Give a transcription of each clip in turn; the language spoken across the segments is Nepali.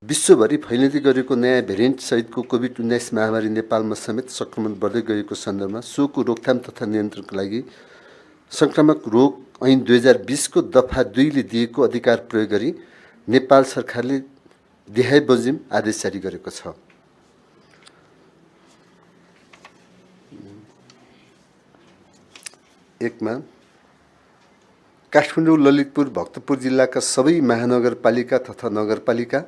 विश्वभरि फैलिँदै गरेको नयाँ भेरिएन्ट सहितको कोभिड-19 महामारी नेपालमा समेत संक्रमण बढ्दै गएको सन्दर्भमा सोको रोकथाम तथा नियन्त्रणका लागि संक्रामक रोग ऐन 2020 को दफा 2 ले दिएको अधिकार प्रयोग गरी नेपाल सरकारले देहाय बजिम आदेश जारी गरेको छ। एकमा काठमाडौँ, ललितपुर, भक्तपुर जिल्लाका सबै महानगरपालिका तथा नगरपालिका,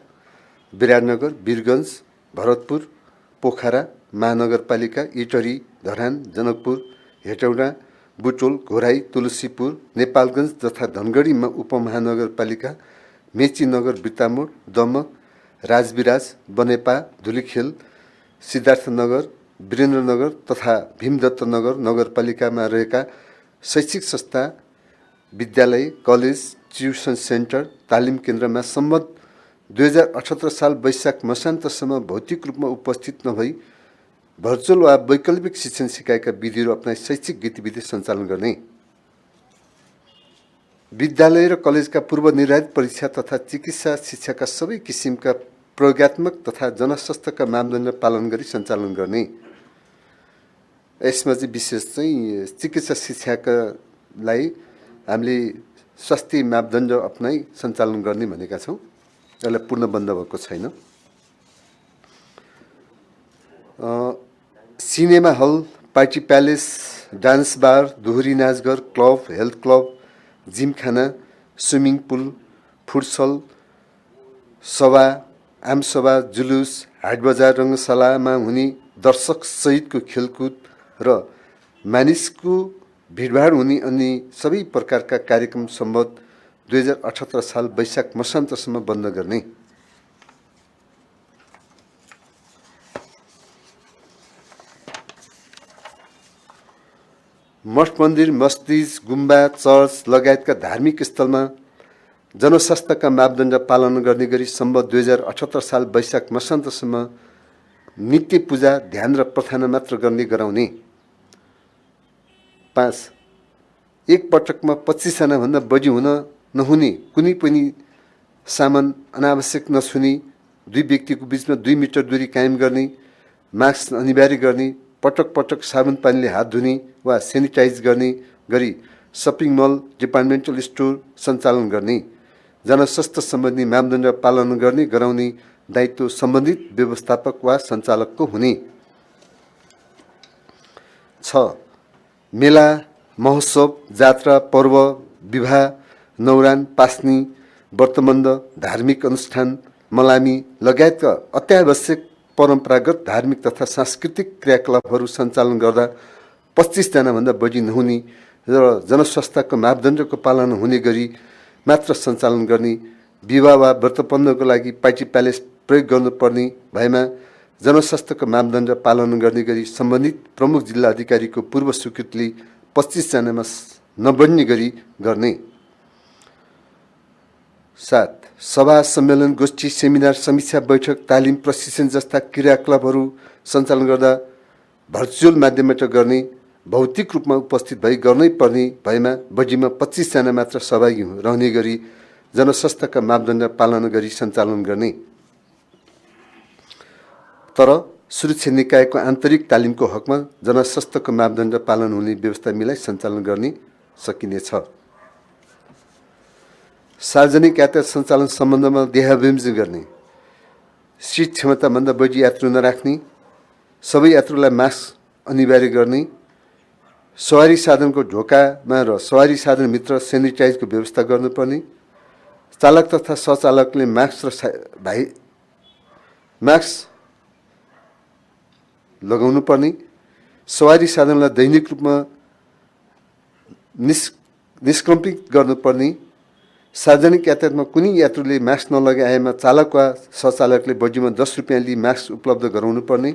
विराटनगर, वीरगञ्ज, भरतपुर, पोखरा महानगरपालिका, इटहरी, धरान, जनकपुर, हेटौडा, बुटोल, घोराई, तुलसीपुर, नेपालगञ्ज तथा धनगढीमा उपमहानगरपालिका, मेची नगर, बिर्तामोड, दमक, राजविराज, बनेपा, धुलीखेल, सिद्धार्थनगर, वीरेन्द्रनगर तथा भीमदत्त नगर नगरपालिकामा रहेका शैक्षिक संस्था, विद्यालय, कलेज, ट्युसन सेन्टर, तालिम केन्द्रमा सम्बन्ध 2078 साल वैशाख मसान्तसम्म भौतिक रूपमा उपस्थित नभई भर्चुअल वा वैकल्पिक शिक्षण सिकाइका विधिहरू अपनाई शैक्षिक गतिविधि सञ्चालन गर्ने, विद्यालय र कलेजका पूर्व निर्धारित परीक्षा तथा चिकित्सा शिक्षाका सबै किसिमका प्रयोगात्मक तथा जनस्वास्थ्यका मापदण्ड पालन गरी सञ्चालन गर्ने। यसमा चाहिँ विशेष चाहिँ चिकित्सा शिक्षाका लागि हामीले स्वास्थ्य मापदण्ड अपनाई सञ्चालन गर्ने भनेका छौँ। यसलाई पूर्ण बन्द भएको छैन। Cinema hall, party palace, dance bar, दोहोरी नाचघर, club, health club, gymkhana, swimming pool, futsal, सभा, आमसभा, जुलुस, हाट बजार, रङ्गशालामा हुने दर्शक सहितको खेलकुद र मानिसको भिडभाड हुने अनि सबै प्रकारका कार्यक्रम सम्बद्ध 2078 साल वैशाख मसान्तसम्म बन्द गर्ने, मठ मन्दिर, मस्जिद, गुम्बा, चर्च लगायतका धार्मिक स्थलमा जनस्वास्थ्यका मापदण्ड पालन गर्ने गरी सम्बद्ध 2078 साल वैशाख मसान्तसम्म नित्य पूजा, ध्यान र प्रार्थना मात्र गर्ने गराउने। 5. एक पटकमा 25 जनाभन्दा बढी हुन नहुने कुनै पनि सामान अनावश्यक नछुने, 2 व्यक्तिको बीचमा 2 मिटर दूरी कायम गर्ने, मास्क अनिवार्य गर्ने, पटक पटक साबुन पानीले हात धुने वा सेनिटाइज गर्ने गरी सपिङ मल, डिपार्टमेन्टल स्टोर सञ्चालन गर्ने, जनस्वास्थ्य सम्बन्धी मापदण्ड पालन गर्ने गराउने दायित्व सम्बन्धित व्यवस्थापक वा सञ्चालकको हुने। 6. मेला, महोत्सव, जात्रा, पर्व, विवाह, नौरान, पास्नी, व्रतबन्ध, धार्मिक अनुष्ठान, मलामी लगायतका अत्यावश्यक परम्परागत धार्मिक तथा सांस्कृतिक क्रियाकलापहरू सञ्चालन गर्दा 25 जनाभन्दा बढी नहुने र जनस्वास्थ्यको मापदण्डको पालना हुने गरी मात्र सञ्चालन गर्ने, विवाह वा व्रतबन्धको लागि पार्टी प्यालेस प्रयोग गर्नुपर्ने भएमा जनस्वास्थ्यको मापदण्ड पालन गर्ने गरी सम्बन्धित प्रमुख जिल्ला अधिकारीको पूर्व स्वीकृतिले 25 जनामा नबढ्ने गरी गर्ने। 7. सभा, सम्मेलन, गोष्ठी, सेमिनार, समीक्षा बैठक, तालिम, प्रशिक्षण जस्ता क्रियाकलापहरू सञ्चालन गर्दा भर्चुअल माध्यमबाट गर्ने, भौतिक रूपमा उपस्थित भई गर्नै पर्ने भएमा बढीमा 25 जना मात्र सहभागी रहने गरी जनस्वास्थ्यका मापदण्ड पालना गरी सञ्चालन गर्ने। तर सुरक्षा निकायको आन्तरिक तालिमको हकमा जनस्वास्थ्यको मापदण्ड पालन हुने व्यवस्था मिलाई सञ्चालन गर्ने सकिनेछ। सार्वजनिक यातायात सञ्चालन सम्बन्धमा देहाविमर्श गर्ने, सिट क्षमताभन्दा बढी यात्रु नराख्ने, सबै यात्रुलाई मास्क अनिवार्य गर्ने, सवारी साधनको ढोकामा र सवारी साधनभित्र सेनिटाइजको व्यवस्था गर्नुपर्ने, चालक तथा सहचालकले मास्क लगाउनु पर्ने, सवारी साधनलाई दैनिक रूपमा निष्कम्पित गर्नुपर्ने, सार्वजनिक यातायातमा कुनै यात्रुले मास्क नलगाएमा चालक वा सहचालकले बढीमा 10 रुपियाँ लिई मास्क उपलब्ध गराउनु पर्ने,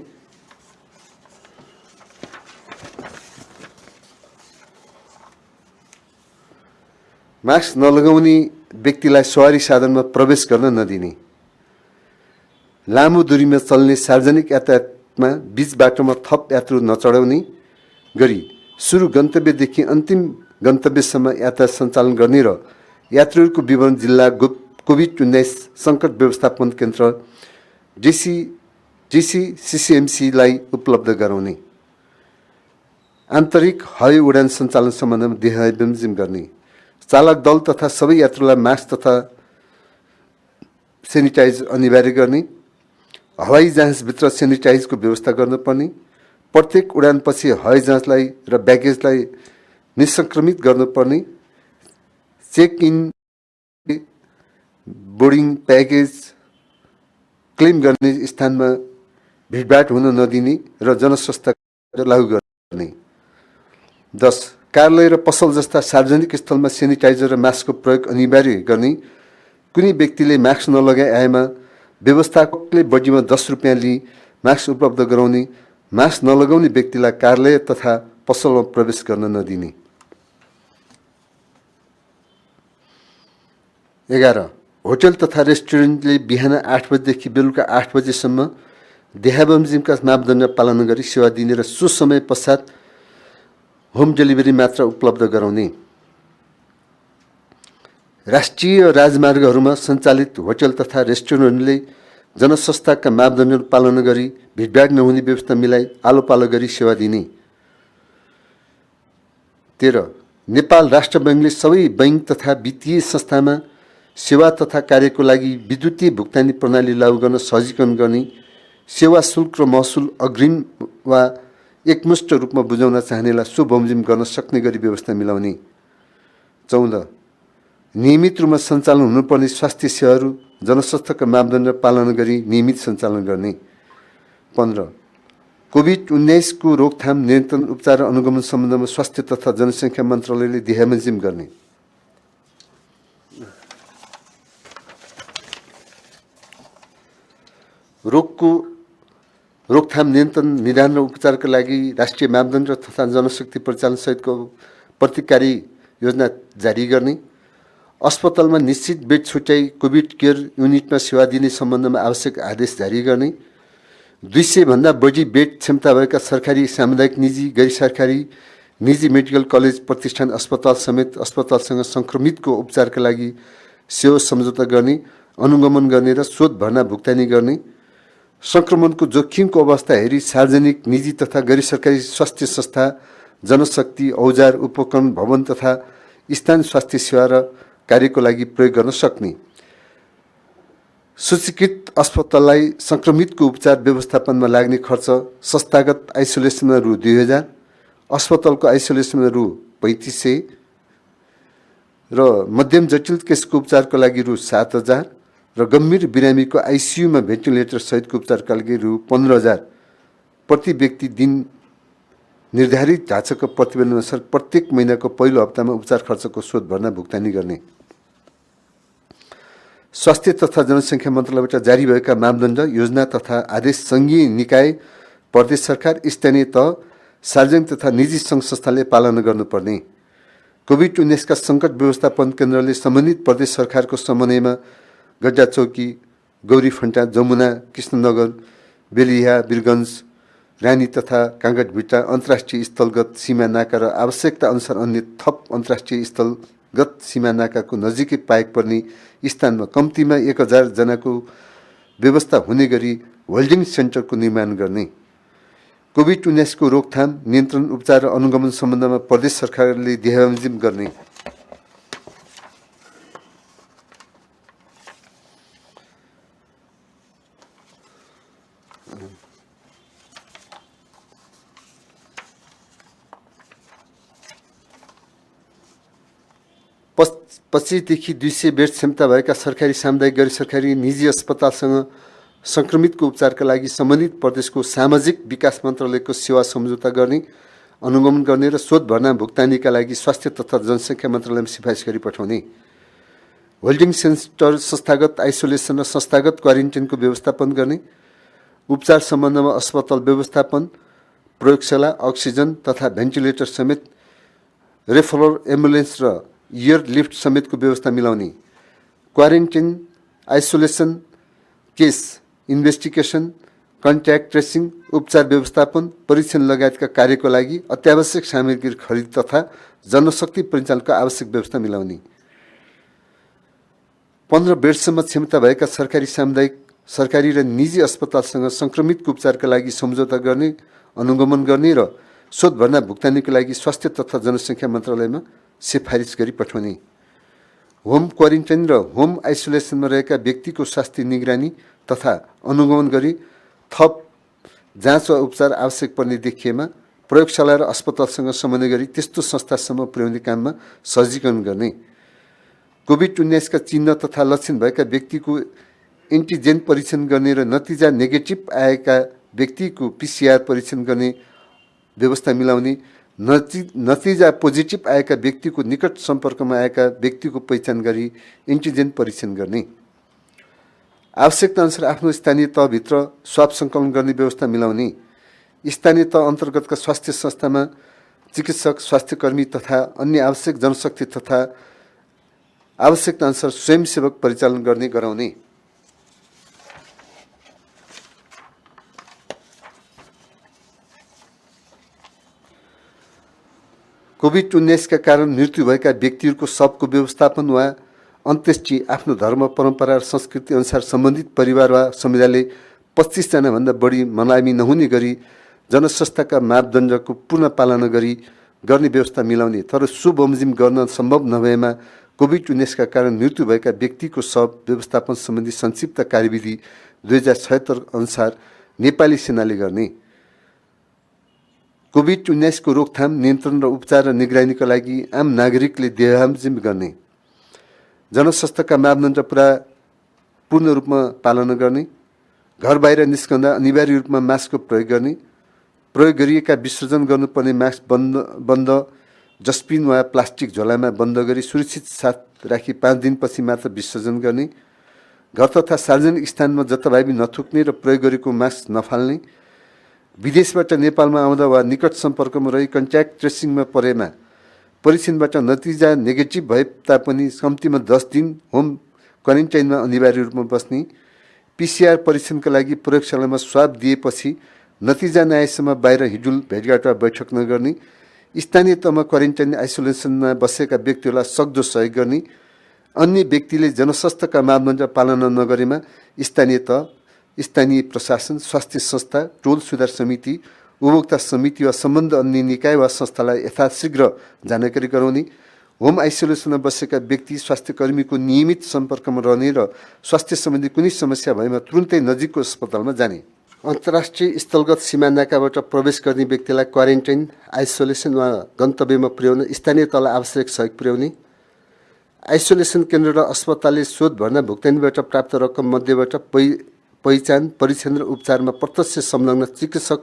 मास्क नलगाउने व्यक्तिलाई सवारी साधनमा प्रवेश गर्न नदिने, लामो दूरीमा चल्ने सार्वजनिक यातायातमा बीच बाटोमा थप यात्रु नचढाउने गरी सुरु गन्तव्यदेखि अन्तिम गन्तव्यसम्म यातायात सञ्चालन गर्ने र यात्रुहरूको विवरण जिल्लाको कोभिड-19 सङ्कट व्यवस्थापन केन्द्र जीसीसीएमसीलाई उपलब्ध गराउने, आन्तरिक हवाई उडान सञ्चालन सम्बन्धमा दिशानिर्देश गर्ने, चालक दल तथा सबै यात्रुलाई मास्क तथा सेनिटाइज अनिवार्य गर्ने, हवाई जहाजभित्र सेनिटाइजको व्यवस्था गर्नुपर्ने, प्रत्येक उडानपछि हवाई जहाजलाई र ब्यागेजलाई निसंक्रमित गर्नुपर्ने, check in boarding package claim गर्ने स्थानमा भिडभाड हुन नदिने र जनस्वास्थ्य लागू गर्ने। 10. कार्यालय र पसल जस्ता सार्वजनिक स्थलमा सेनिटाइजर र मास्कको प्रयोग अनिवार्य गर्ने, कुनै व्यक्तिले मास्क नलगाए आएमा व्यवस्थापकले बढीमा 10 रुपियाँ लिई मास्क उपलब्ध गराउने, मास्क नलगाउने व्यक्तिलाई कार्यालय तथा पसलमा प्रवेश गर्न नदिने। 11. होटल तथा रेस्टुरेन्टले बिहान 8 बजेदेखि बेलुका 8 बजेसम्म देहाबमोजिमका मापदण्ड पालन गरी सेवा दिने र सो समय पश्चात होम डेलिभरी मात्र उपलब्ध गराउने। राष्ट्रिय राजमार्गहरूमा सञ्चालित होटल तथा रेस्टुरेन्टले जनस्वास्थ्यका मापदण्ड पालन गरी भिडभाड नहुने व्यवस्था मिलाई आलो पालो गरी सेवा दिने। 13. नेपाल राष्ट्र बैङ्कले सबै बैङ्क तथा वित्तीय संस्थामा सेवा तथा कार्यको लागि विद्युतीय भुक्तानी प्रणाली लागू गर्न सहजीकरण गर्ने, सेवा शुल्क र महसुल अग्रिम वा एकमुष्ट रूपमा बुझाउन चाहनेलाई सो बमोजिम गर्न सक्ने गरी व्यवस्था मिलाउने। 14. नियमित रूपमा सञ्चालन हुनुपर्ने स्वास्थ्य सेवाहरू जनस्वास्थ्यका मापदण्ड पालन गरी नियमित सञ्चालन गर्ने। 15. कोभिड-19 को रोकथाम, नियन्त्रण, उपचार र अनुगमन सम्बन्धमा स्वास्थ्य तथा जनसङ्ख्या मन्त्रालयले दिशानिर्देश गर्ने। रोगको रोकथाम, नियन्त्रण, निदान र उपचारका लागि राष्ट्रिय मापदण्ड तथा जनशक्ति परिचालन सहितको प्रतिकारी योजना जारी गर्ने, अस्पतालमा निश्चित बेड छुट्याई कोभिड केयर युनिटमा सेवा दिने सम्बन्धमा आवश्यक आदेश जारी गर्ने, 200 भन्दा बढी बेड क्षमता भएका सरकारी, सामुदायिक, निजी, गैर सरकारी, निजी मेडिकल कलेज, प्रतिष्ठान, अस्पताल समेत अस्पतालसँग सङ्क्रमितको उपचारका लागि सेवा सम्झौता गर्ने, अनुगमन गर्ने र शोध भर्ना भुक्तानी गर्ने, सङ्क्रमणको जोखिमको अवस्था हेरी सार्वजनिक, निजी तथा गैर सरकारी स्वास्थ्य संस्था, जनशक्ति, औजार, उपकरण, भवन तथा स्थानीय स्वास्थ्य सेवा र कार्यको लागि प्रयोग गर्न सक्ने, सूचीकृत अस्पताललाई सङ्क्रमितको उपचार व्यवस्थापनमा लाग्ने खर्च संस्थागत आइसोलेसनमा रु 2000, अस्पतालको आइसोलेसनमा रु 3500 र मध्यम जटिल केसको उपचारको लागि रु 7000 र गम्भीर बिरामीको आइसियुमा भेन्टिलेटर सहितको उपचारका लागि रु 15000 प्रति व्यक्ति दिन निर्धारित ढाँचाको प्रतिबन्धअनुसार प्रत्येक महिनाको पहिलो हप्तामा उपचार खर्चको शोध भर्ना भुक्तानी गर्ने। स्वास्थ्य तथा जनसङ्ख्या मन्त्रालयबाट जारी भएका मापदण्ड, योजना तथा आदेश सङ्घीय निकाय, प्रदेश सरकार, स्थानीय तह, सार्वजनिक तथा निजी सङ्घ संस्थाले पालन गर्नुपर्ने। कोभिड-19 का सङ्कट व्यवस्थापन केन्द्रले सम्बन्धित प्रदेश सरकारको समन्वयमा गड्डाचौकी, गौरीफन्टा, जमुना, कृष्णनगर, बेलिया, वीरगञ्ज, रानी तथा काँगडभिट्टा अन्तर्राष्ट्रिय स्थलगत सीमा नाका र आवश्यकता अनुसार अन्य थप अन्तर्राष्ट्रिय स्थलगत सीमा नाकाको नजिकै पाएक पर्ने स्थानमा कम्तीमा 1000 जनाको व्यवस्था हुने गरी होल्डिङ सेन्टरको निर्माण गर्ने। कोभिड-19 को रोकथाम, नियन्त्रण, उपचार र अनुगमन सम्बन्धमा प्रदेश सरकारले दिशानिर्देश गर्ने। पच्चीसदेखि 200 बेड क्षमता भएका सरकारी, सामुदायिक, गैर सरकारी, निजी अस्पतालसँग सङ्क्रमितको उपचारका लागि सम्बन्धित प्रदेशको सामाजिक विकास मन्त्रालयको सेवा सम्झौता गर्ने, अनुगमन गर्ने र शोध भर्ना भुक्तानीका लागि स्वास्थ्य तथा जनसङ्ख्या मन्त्रालयमा सिफारिस गरी पठाउने। होल्डिङ सेन्टर संस्थागत आइसोलेसन र संस्थागत क्वारेन्टाइनको व्यवस्थापन गर्ने, उपचार सम्बन्धमा अस्पताल व्यवस्थापन, प्रयोगशाला, अक्सिजन तथा भेन्टिलेटर समेत रेफरल एम्बुलेन्स र एयर लिफ्ट समेतको व्यवस्था मिलाउने, quarantine, isolation, case investigation, contact tracing, उपचार व्यवस्थापन, परीक्षण लगायतका कार्यको लागि अत्यावश्यक सामग्री खरिद तथा जनशक्ति परिचालनको आवश्यक व्यवस्था मिलाउने। 15 बेडसम्म क्षमता भएका सरकारी सामुदायिक सरकारी र निजी अस्पतालसँग संक्रमितको उपचारका लागि सम्झौता गर्ने अनुगमन गर्ने र शोधभर्ना भुक्तानीको लागि स्वास्थ्य तथा जनसङ्ख्या मन्त्रालयमा सिफारिस गरी पठाउने, होम क्वारेन्टाइन र होम आइसोलेसनमा रहेका व्यक्तिको स्वास्थ्य निगरानी तथा अनुगमन गरी थप जाँच वा उपचार आवश्यक पर्ने देखिएमा प्रयोगशाला र अस्पतालसँग समन्वय गरी त्यस्तो संस्थासम्म पुर्याउने काममा सहजीकरण गर्ने, कोभिड-19 का चिन्ह तथा लक्षण भएका व्यक्तिको एन्टिजेन परीक्षण गर्ने र नतिजा नेगेटिभ आएका व्यक्तिको PCR परीक्षण गर्ने व्यवस्था मिलाउने, नतिजा पोजिटिभ आएका व्यक्तिको निकट सम्पर्कमा आएका व्यक्तिको पहिचान गरी एन्टिजेन परीक्षण गर्ने, आवश्यकता अनुसार आफ्नो स्थानीय तहभित्र स्वाब सङ्कलन गर्ने व्यवस्था मिलाउने, स्थानीय तह अन्तर्गतका स्वास्थ्य संस्थामा चिकित्सक, स्वास्थ्यकर्मी तथा अन्य आवश्यक जनशक्ति तथा आवश्यकता अनुसार स्वयंसेवक परिचालन गर्ने गराउने, कोभिड-19 का कारण मृत्यु भएका व्यक्तिहरूको शवको व्यवस्थापन वा अन्त्येष्टि आफ्नो धर्म परम्परा र संस्कृति अनुसार सम्बन्धित परिवार वा समुदायले 25 जना भन्दा बढी मलामी नहुने गरी जनस्वास्थ्यका मापदण्डको पूर्ण पालना गरी गर्ने व्यवस्था मिलाउने, तर सो बमोजिम गर्न सम्भव नभएमा कोभिड-19 का कारण मृत्यु भएका व्यक्तिको शव व्यवस्थापन सम्बन्धी संक्षिप्त कार्यविधि 2076 अनुसार नेपाली सेनाले गर्ने, कोभिड-19 को रोकथाम, नियन्त्रण र उपचार र निगरानीका लागि आम नागरिकले देहहाम गर्ने, जनस्वास्थ्यका मापदण्ड पूर्ण रूपमा पालना गर्ने, घर बाहिर निस्कँदा अनिवार्य रूपमा मास्कको प्रयोग गर्ने, प्रयोग गरिएका विसर्जन गर्नुपर्ने मास्क बन्द डस्टबिन वा प्लास्टिक झोलामा बन्द गरी सुरक्षित साथ राखी 5 दिनपछि मात्र विसर्जन गर्ने, घर तथा सार्वजनिक स्थानमा जताभावी नथुक्ने र प्रयोग गरेको मास्क नफाल्ने, विदेशबाट नेपालमा आउँदा वा निकट सम्पर्कमा रही कन्ट्याक्ट ट्रेसिङमा परेमा परीक्षणबाट नतिजा नेगेटिभ भए तापनि कम्तीमा 10 दिन होम क्वारेन्टाइनमा अनिवार्य रूपमा बस्ने, PCR परीक्षणका लागि प्रयोगशालामा स्वाब दिएपछि नतिजा नआएसम्म बाहिर हिडुल भेटघाट वा बैठक नगर्ने, स्थानीय तहमा क्वारेन्टाइन आइसोलेसनमा बसेका व्यक्तिहरूलाई सक्दो सहयोग गर्ने, अन्य व्यक्तिले जनस्वास्थ्यका मापदण्ड पालना नगरेमा स्थानीय तह, स्थानीय प्रशासन, स्वास्थ्य संस्था, टोल सुधार समिति, उपभोक्ता समिति वा सम्बन्ध अन्य निकाय वा संस्थालाई यथाशीघ्र जानकारी गराउने, होम आइसोलेसनमा बसेका व्यक्ति स्वास्थ्यकर्मीको नियमित सम्पर्कमा रहने र स्वास्थ्य सम्बन्धी कुनै समस्या भएमा तुरुन्तै नजिकको अस्पतालमा जाने, अन्तर्राष्ट्रिय स्थलगत सीमा नाकाबाट प्रवेश गर्ने व्यक्तिलाई क्वारेन्टाइन, आइसोलेसन वा गन्तव्यमा पुर्याउन स्थानीय तहलाई आवश्यक सहयोग पुर्याउने, आइसोलेसन केन्द्र र अस्पतालले शोध भर्ना भुक्तानीबाट प्राप्त रकम मध्येबाट पहिचान, परीक्षण र उपचारमा प्रत्यक्ष संलग्न चिकित्सक,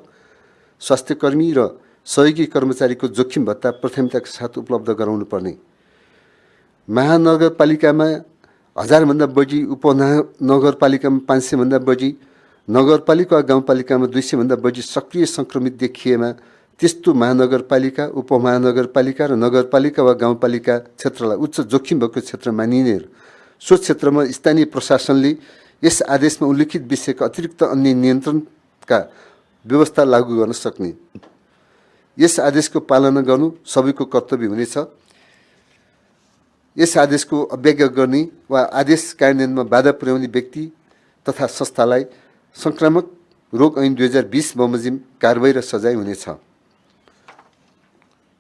स्वास्थ्यकर्मी र सहयोगी कर्मचारीको जोखिम भत्ता प्राथमिकताका साथ उपलब्ध गराउनु पर्ने, महानगरपालिकामा 1000 भन्दा बढी, उपनगरपालिकामा 500 भन्दा बढी, नगरपालिका वा गाउँपालिकामा 200 भन्दा बढी सक्रिय संक्रमित देखिएमा त्यस्तो महानगरपालिका, उपमहानगरपालिका र नगरपालिका वा गाउँपालिका क्षेत्रलाई उच्च जोखिम भएको क्षेत्र मानिने र सो क्षेत्रमा स्थानीय प्रशासनले यस आदेशमा उल्लेखित विषयका अतिरिक्त अन्य नियन्त्रणका व्यवस्था लागू गर्न सक्ने, यस आदेशको पालना गर्नु सबैको कर्तव्य हुनेछ। यस आदेशको अवज्ञा गर्ने वा आदेश कार्यान्वयनमा बाधा पुर्याउने व्यक्ति तथा संस्थालाई संक्रामक रोग ऐन 2020 बमोजिम कारबाही र सजाय हुनेछ।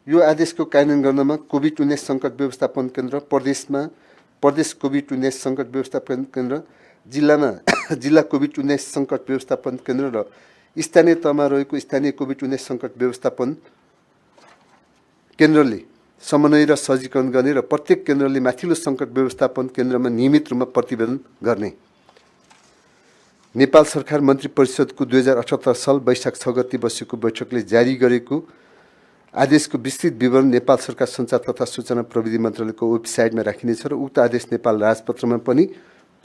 यो आदेशको कार्यान्वयन गर्नमा कोभिड-19 सङ्कट व्यवस्थापन केन्द्र, प्रदेश कोभिड-19 सङ्कट व्यवस्थापन केन्द्र, जिल्लामा जिल्ला कोभिड-19 सङ्कट व्यवस्थापन केन्द्र र स्थानीय तहमा रहेको स्थानीय कोभिड-19 सङ्कट व्यवस्थापन केन्द्रले समन्वय र सहजीकरण गर्ने र प्रत्येक केन्द्रले माथिल्लो सङ्कट व्यवस्थापन केन्द्रमा नियमित रूपमा प्रतिवेदन गर्ने, नेपाल सरकार मन्त्री परिषदको 2078 साल वैशाख 6 गते बसेको बैठकले जारी गरेको आदेशको विस्तृत विवरण नेपाल सरकार सञ्चार तथा सूचना प्रविधि मन्त्रालयको वेबसाइटमा राखिनेछ र उक्त आदेश नेपाल राजपत्रमा पनि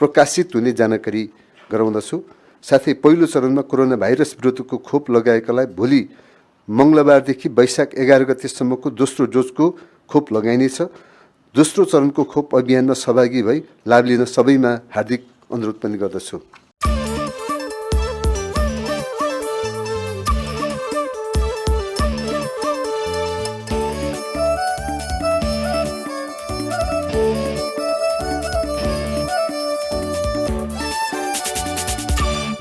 प्रकाशित हुने जानकारी गराउँदछु। साथै पहिलो चरणमा कोरोना भाइरस विरुद्धको खोप लगाएकालाई भोलि मङ्गलबारदेखि वैशाख 11 गतेसम्मको दोस्रो डोजको खोप लगाइनेछ। दोस्रो चरणको खोप अभियानमा सहभागी भई लाभ लिन सबैमा हार्दिक अनुरोध पनि गर्दछु।